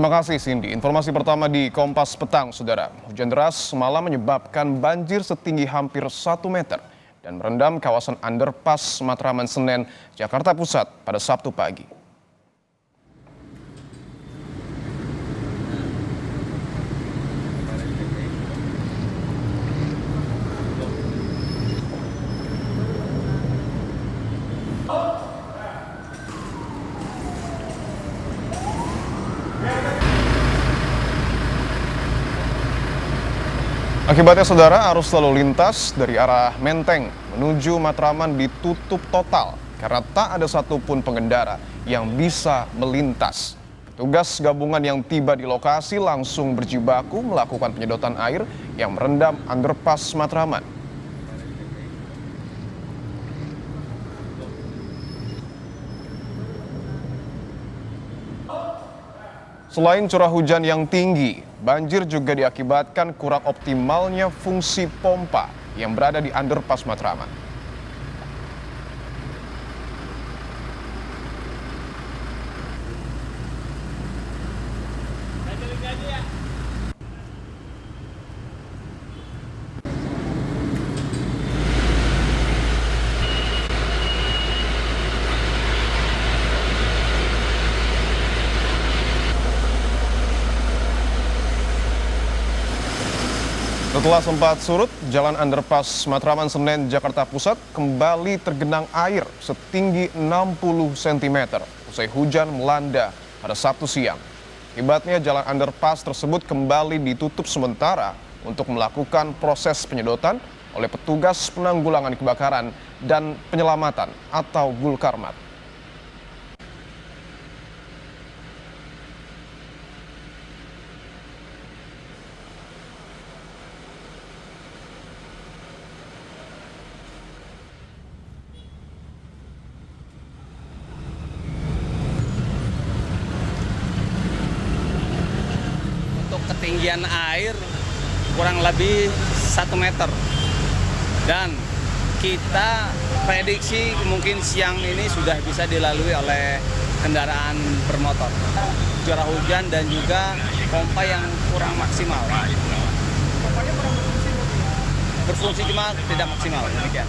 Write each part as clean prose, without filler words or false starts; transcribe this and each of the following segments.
Terima kasih Cindy. Informasi pertama di Kompas Petang, Saudara. Hujan deras semalam menyebabkan banjir setinggi hampir 1 meter dan merendam kawasan underpass Matraman Senen, Jakarta Pusat pada Sabtu pagi. Akibatnya Saudara, arus lalu lintas dari arah Menteng menuju Matraman ditutup total karena tak ada satupun pengendara yang bisa melintas. Petugas gabungan yang tiba di lokasi langsung berjibaku melakukan penyedotan air yang merendam underpass Matraman. Selain curah hujan yang tinggi, banjir juga diakibatkan kurang optimalnya fungsi pompa yang berada di underpass Matraman. Setelah sempat surut, jalan underpass Matraman Senen, Jakarta Pusat kembali tergenang air setinggi 60 cm usai hujan melanda pada Sabtu siang. Akibatnya jalan underpass tersebut kembali ditutup sementara untuk melakukan proses penyedotan oleh petugas penanggulangan kebakaran dan penyelamatan atau Gulkarmat. Ketinggian air kurang lebih 1 meter dan kita prediksi mungkin siang ini sudah bisa dilalui oleh kendaraan bermotor. Curah hujan dan juga pompa yang kurang maksimal. Berfungsi cuma tidak maksimal. Demikian.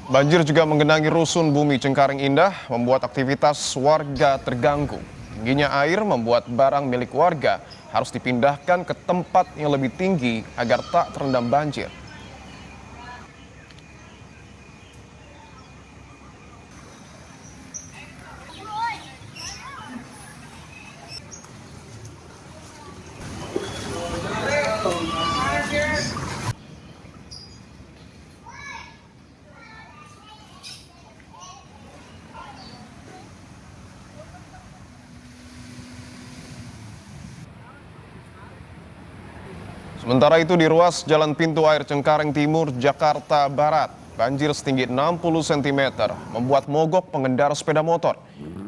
Banjir juga menggenangi rusun Bumi Cengkareng Indah, membuat aktivitas warga terganggu. Tingginya air membuat barang milik warga harus dipindahkan ke tempat yang lebih tinggi agar tak terendam banjir. Sementara itu di ruas Jalan Pintu Air Cengkareng Timur, Jakarta Barat, banjir setinggi 60 cm membuat mogok pengendara sepeda motor.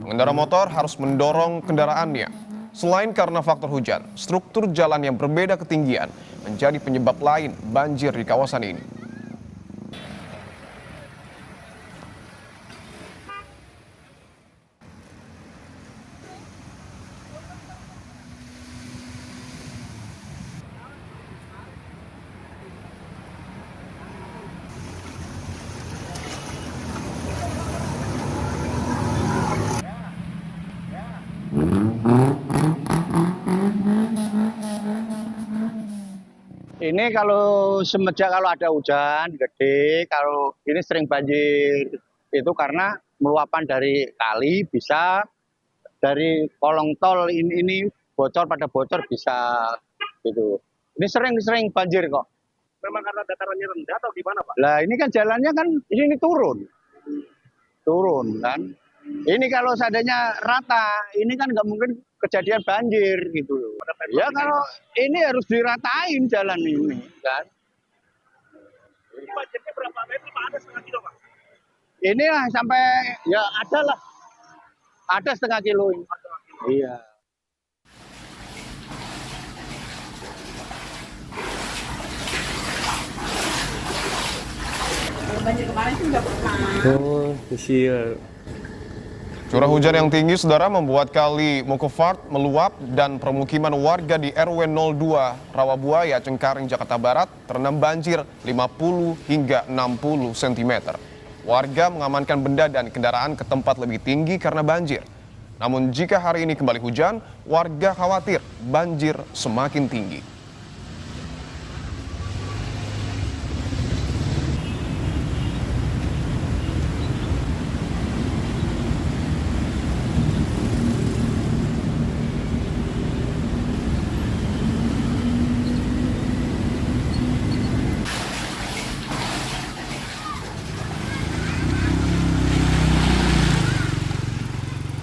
Pengendara motor harus mendorong kendaraannya. Selain karena faktor hujan, struktur jalan yang berbeda ketinggian menjadi penyebab lain banjir di kawasan ini. Ini kalau semenjak kalau ada hujan gede, kalau ini sering banjir itu karena meluapan dari kali bisa dari kolong tol ini bocor pada bocor bisa gitu. Ini sering banjir kok. Memang karena datarannya rendah atau gimana, Pak? Lah ini kan jalannya kan ini turun kan. Ini kalau seandainya rata, ini kan nggak mungkin kejadian banjir gitu. Ya kalau ini harus diratain jalan ini kan. Ini banjirnya berapa meter, Pak? Ada setengah kilo, Pak? Ini lah sampai ya ada setengah kilo ini. Iya. banjir kemarin sih nggak pernah. Oh, kecil. Curah hujan yang tinggi, saudara, membuat kali Mokofart meluap dan permukiman warga di RW 02 Rawabuaya, Cengkareng, Jakarta Barat terendam banjir 50 hingga 60 cm. Warga mengamankan benda dan kendaraan ke tempat lebih tinggi karena banjir. Namun jika hari ini kembali hujan, warga khawatir banjir semakin tinggi.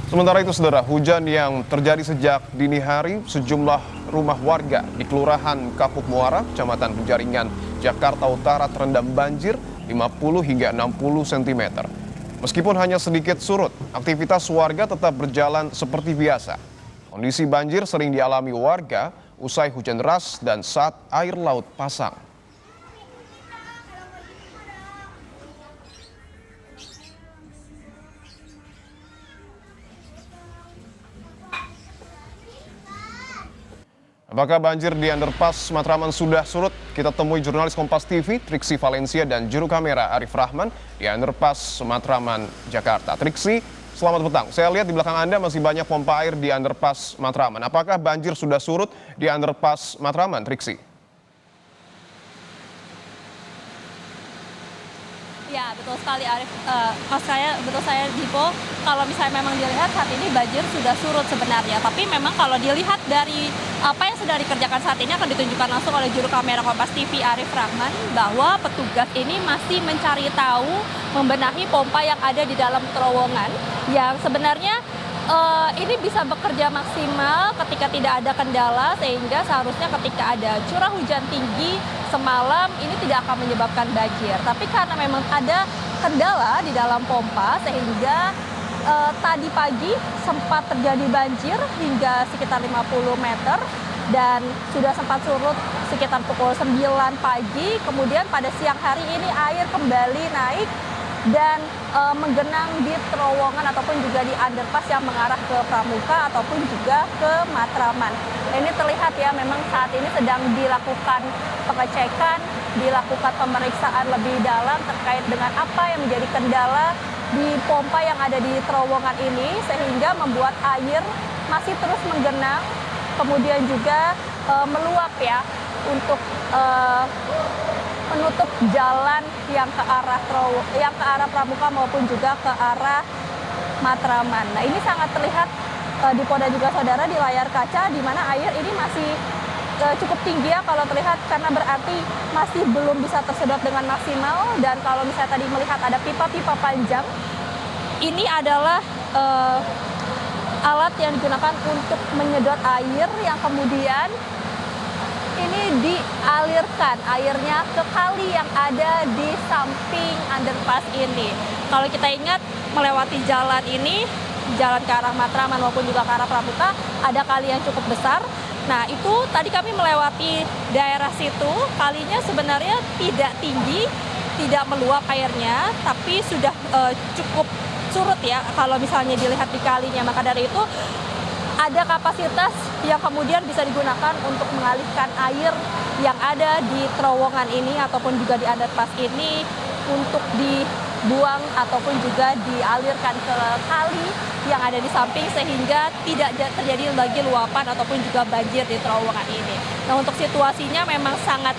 Sementara itu, saudara, hujan yang terjadi sejak dini hari, sejumlah rumah warga di Kelurahan Kapuk Muara, Kecamatan Penjaringan, Jakarta Utara terendam banjir 50 hingga 60 cm. Meskipun hanya sedikit surut, aktivitas warga tetap berjalan seperti biasa. Kondisi banjir sering dialami warga usai hujan deras dan saat air laut pasang. Apakah banjir di underpass Matraman sudah surut? Kita temui jurnalis Kompas TV, Triksi Valencia, dan juru kamera Arif Rahman di underpass Matraman, Jakarta. Triksi, selamat petang. Saya lihat di belakang Anda masih banyak pompa air di underpass Matraman. Apakah banjir sudah surut di underpass Matraman, Triksi? Ya, betul sekali Arif. Betul saya Dipo, kalau misalnya memang dilihat saat ini banjir sudah surut sebenarnya. Tapi memang kalau dilihat dari apa yang sudah dikerjakan saat ini akan ditunjukkan langsung oleh juru kamera Kompas TV Arif Rahman bahwa petugas ini masih mencari tahu, membenahi pompa yang ada di dalam terowongan yang sebenarnya ini bisa bekerja maksimal ketika tidak ada kendala, sehingga seharusnya ketika ada curah hujan tinggi semalam ini tidak akan menyebabkan banjir. Tapi karena memang ada kendala di dalam pompa sehingga tadi pagi sempat terjadi banjir hingga sekitar 50 meter dan sudah sempat surut sekitar pukul 9 pagi. Kemudian pada siang hari ini air kembali naik dan menggenang di terowongan ataupun juga di underpass yang mengarah ke Pramuka ataupun juga ke Matraman. Ini terlihat ya, memang saat ini sedang dilakukan pengecekan, dilakukan pemeriksaan lebih dalam terkait dengan apa yang menjadi kendala di pompa yang ada di terowongan ini sehingga membuat air masih terus menggenang, kemudian juga meluap ya untuk menutup jalan yang ke arah Pramuka maupun juga ke arah Matraman. Nah, ini sangat terlihat di Polda juga saudara di layar kaca di mana air ini masih cukup tinggi ya kalau terlihat, karena berarti masih belum bisa tersedot dengan maksimal. Dan kalau misalnya tadi melihat ada pipa-pipa panjang, ini adalah alat yang digunakan untuk menyedot air yang kemudian ini dialirkan airnya ke kali yang ada di samping underpass ini. Kalau kita ingat melewati jalan ini, jalan ke arah Matraman maupun juga ke arah Pramuka, ada kali yang cukup besar. Nah, itu tadi kami melewati daerah situ, kalinya sebenarnya tidak tinggi, tidak meluap airnya, tapi sudah cukup surut ya kalau misalnya dilihat di kalinya. Maka dari itu ada kapasitas yang kemudian bisa digunakan untuk mengalihkan air yang ada di terowongan ini ataupun juga di underpass ini untuk dibuang ataupun juga dialirkan ke kali yang ada di samping sehingga tidak terjadi lagi luapan ataupun juga banjir di terowongan ini. Nah, untuk situasinya memang sangat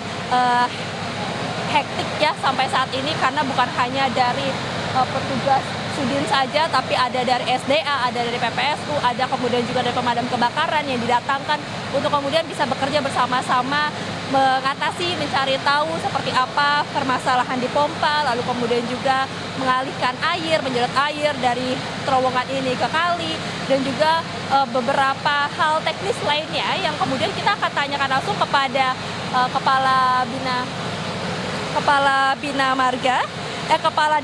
hektik ya sampai saat ini, karena bukan hanya dari petugas Sudin saja, tapi ada dari SDA, ada dari PPSU, ada kemudian juga dari pemadam kebakaran yang didatangkan untuk kemudian bisa bekerja bersama-sama mengatasi, mencari tahu seperti apa permasalahan di pompa, lalu kemudian juga mengalihkan air, menyedot air dari terowongan ini ke kali, dan juga beberapa hal teknis lainnya yang kemudian kita akan tanyakan langsung kepada Kepala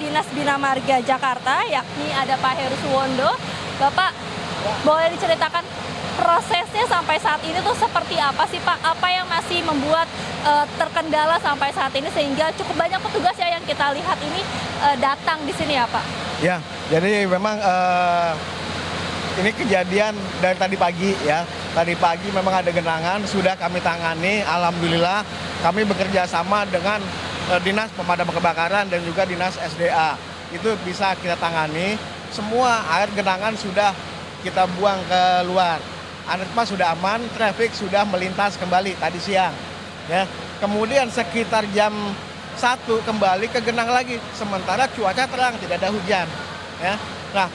Dinas Bina Marga Jakarta, yakni ada Pak Heru Suwondo. Bapak, boleh diceritakan prosesnya sampai saat ini tuh seperti apa sih Pak? Apa yang masih membuat terkendala sampai saat ini sehingga cukup banyak petugas ya yang kita lihat ini datang di sini ya Pak? Ya, jadi memang ini kejadian dari tadi pagi ya. Tadi pagi memang ada genangan, sudah kami tangani. Alhamdulillah kami bekerja sama dengan Dinas Pemadam Kebakaran dan juga Dinas SDA. Itu bisa kita tangani. Semua air genangan sudah kita buang keluar. Underpass sudah aman, traffic sudah melintas kembali tadi siang. Ya. Kemudian sekitar jam 1 kembali ke genang lagi. Sementara cuaca terang, tidak ada hujan. Ya. Nah,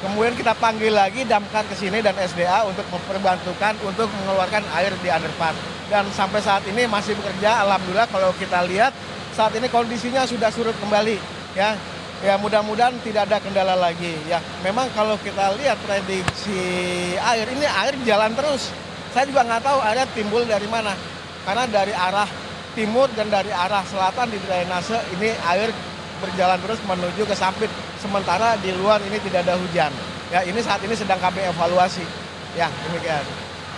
kemudian kita panggil lagi damkar ke sini dan SDA untuk memperbantukan untuk mengeluarkan air di underpass. Dan sampai saat ini masih bekerja. Alhamdulillah kalau kita lihat saat ini kondisinya sudah surut kembali. Ya, ya mudah-mudahan tidak ada kendala lagi. Ya, memang kalau kita lihat prediksi air ini air jalan terus. Saya juga nggak tahu airnya timbul dari mana. Karena dari arah timur dan dari arah selatan di drainase ini air berjalan terus menuju ke Sampit. Sementara di luar ini tidak ada hujan. Ya, ini saat ini sedang kami evaluasi. Ya, demikian.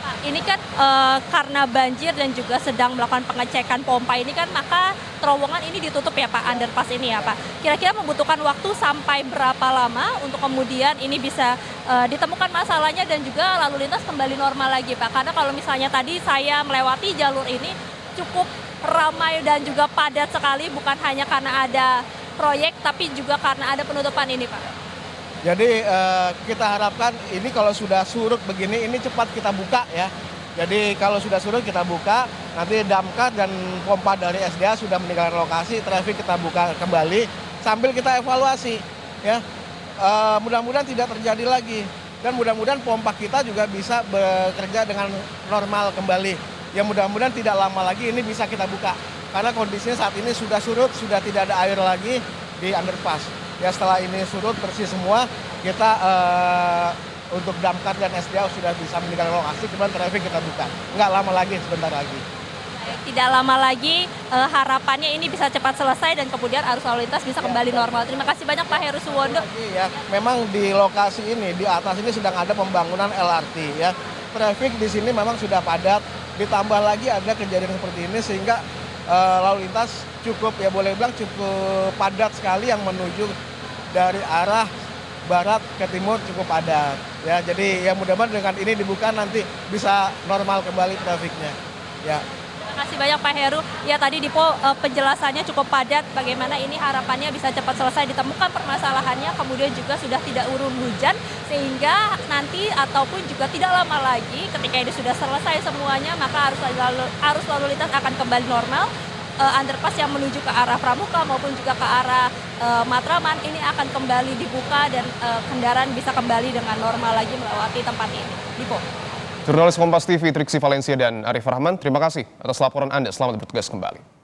Pak, ini kan karena banjir dan juga sedang melakukan pengecekan pompa ini kan, maka terowongan ini ditutup ya Pak, underpass ini ya Pak. Kira-kira membutuhkan waktu sampai berapa lama untuk kemudian ini bisa ditemukan masalahnya dan juga lalu lintas kembali normal lagi Pak? Karena kalau misalnya tadi saya melewati jalur ini cukup ramai dan juga padat sekali, bukan hanya karena ada proyek tapi juga karena ada penutupan ini Pak. Jadi kita harapkan ini kalau sudah surut begini ini cepat kita buka ya. Jadi kalau sudah surut kita buka, nanti damkar dan pompa dari SDA sudah meninggalkan lokasi, traffic kita buka kembali sambil kita evaluasi ya. Mudah-mudahan tidak terjadi lagi dan mudah-mudahan pompa kita juga bisa bekerja dengan normal kembali. Ya mudah-mudahan tidak lama lagi ini bisa kita buka karena kondisinya saat ini sudah surut, sudah tidak ada air lagi di underpass. Ya setelah ini surut bersih semua, kita untuk damkar dan SDA sudah bisa meninggalkan lokasi, kemudian traffic kita buka. Nggak lama lagi, sebentar lagi. Tidak lama lagi, harapannya ini bisa cepat selesai dan kemudian arus lalu lintas bisa kembali normal. Terima kasih banyak Pak Heru Suwondo. Ya, memang di lokasi ini, di atas ini sedang ada pembangunan LRT ya. Traffic di sini memang sudah padat, ditambah lagi ada kejadian seperti ini sehingga lalu lintas cukup, ya boleh bilang cukup padat sekali yang menuju dari arah barat ke timur cukup padat. Ya, jadi ya mudah-mudahan dengan ini dibuka nanti bisa normal kembali trafiknya. Ya. Terima kasih banyak Pak Heru. Ya tadi Dipo penjelasannya cukup padat bagaimana ini harapannya bisa cepat selesai ditemukan permasalahannya, kemudian juga sudah tidak urun hujan sehingga nanti ataupun juga tidak lama lagi ketika ini sudah selesai semuanya maka arus lalu lintas akan kembali normal. Underpass yang menuju ke arah Pramuka maupun juga ke arah Matraman ini akan kembali dibuka dan kendaraan bisa kembali dengan normal lagi melewati tempat ini. Dipo. Jurnalis Kompas TV Triksi Valencia dan Arif Rahman, terima kasih atas laporan Anda. Selamat bertugas kembali.